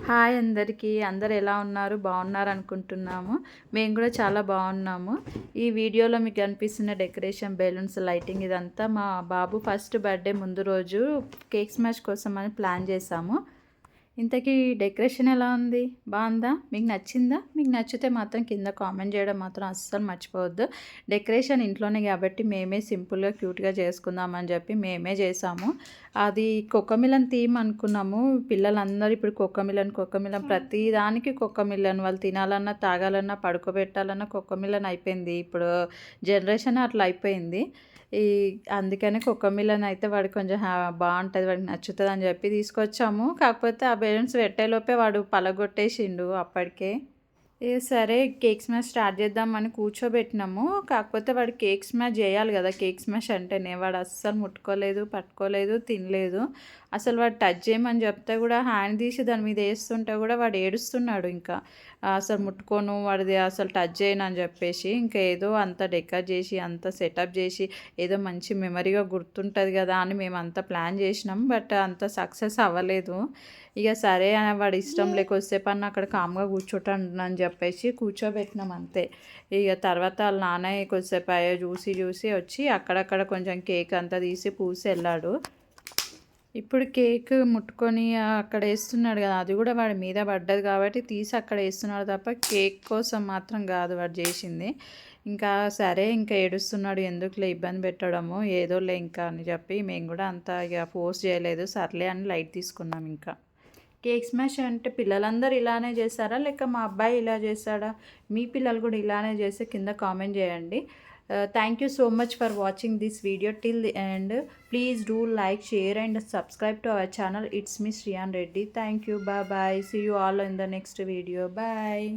Hi అందరికీ. అందరూ ఎలా ఉన్నారు? బాగున్నారు అనుకుంటున్నాము. మేము కూడా చాలా బాగున్నాము. ఈ వీడియోలో మీకు కనిపిస్తున్న డెకరేషన్, బెలూన్స్, లైటింగ్ ఇదంతా మా బాబు ఫస్ట్ బర్త్డే ముందు రోజు కేక్ స్మాష్ కోసం అని ప్లాన్ చేసాము. ఇంతకీ డెకరేషన్ ఎలా ఉంది? బాగుందా? మీకు నచ్చిందా? మీకు నచ్చితే మాత్రం కింద కామెంట్ చేయడం మాత్రం అస్సలు మర్చిపోవద్దు. డెకరేషన్ ఇంట్లోనే కాబట్టి మేమే సింపుల్గా క్యూట్గా చేసుకుందామని చెప్పి మేమే చేసాము. అది కొక్కమిలన్ థీమ్ అనుకున్నాము. పిల్లలందరూ ఇప్పుడు కొక్కమిలన్ ప్రతి దానికి కొక్కమిలన్, వాళ్ళు తినాలన్నా తాగాలన్నా పడుకోబెట్టాలన్నా కొక్కమిలన్ అయిపోయింది. ఇప్పుడు జనరేషన్ అట్లా అయిపోయింది. అందుకని కొక్కమిలన్ అయితే వాడికి కొంచెం బాగుంటుంది, వాడికి నచ్చుతుంది అని చెప్పి తీసుకొచ్చాము. కాకపోతే ఆ బెలూన్స్ పెట్టేలోపే వాడు పలగొట్టేసిండు అప్పటికే. సరే కేక్ స్మాష్ స్టార్ట్ చేద్దామని కూర్చోబెట్టినాము. కాకపోతే వాడు కేక్ స్మాష్ చేయాలి కదా, కేక్ స్మాష్ అంటేనే వాడు అస్సలు ముట్టుకోలేదు, పట్టుకోలేదు, తినలేదు. అసలు వాడు టచ్ చేయమని చెప్తే కూడా హ్యాండ్ తీసి దాని మీద వేస్తుంటే కూడా వాడు ఏడుస్తున్నాడు. ఇంకా అసలు ముట్టుకోను, వాడిది అసలు టచ్ చేయను అని చెప్పేసి ఇంకా ఏదో అంత డెకర్ చేసి అంత సెటప్ చేసి ఏదో మంచి మెమరీగా గుర్తుంటుంది కదా అని మేము అంత ప్లాన్ చేసినాం. బట్ అంత సక్సెస్ అవ్వలేదు. ఇక సరే వాడి ఇష్టం లేకొసేపు అన్న అక్కడ కామ్గా కూర్చోటని చెప్పేసి కూర్చోబెట్టినాం అంతే. ఇక తర్వాత వాళ్ళ నాన్న కొద్దిసేపు అయ్యో చూసి వచ్చి అక్కడక్కడ కొంచెం కేక్ అంతా తీసి పూసి వెళ్ళాడు. ఇప్పుడు కేక్ ముట్టుకొని అక్కడ వేస్తున్నాడు కదా, అది కూడా వాడి మీద పడ్డది కాబట్టి తీసి అక్కడ వేస్తున్నాడు తప్ప కేక్ కోసం మాత్రం కాదు వాడు చేసింది. ఇంకా సరే ఇంకా ఏడుస్తున్నాడు, ఎందుకులే ఇబ్బంది పెట్టడము, ఏదోలే ఇంకా అని చెప్పి మేము కూడా అంత ఇక ఫోర్స్ చేయలేదు, సర్లే అని లైట్ తీసుకున్నాం. ఇంకా కేక్ స్మాష్ అంటే పిల్లలందరూ ఇలానే చేస్తారా లేక మా అబ్బాయి ఇలా చేస్తాడా? మీ పిల్లలు కూడా ఇలానే చేస్తే కింద కామెంట్ చేయండి. Thank you so much for watching this video till the end. Please do like, share and subscribe to our channel. It's me Shriyan Reddy. Thank you. Bye bye. See you all in the next video. Bye.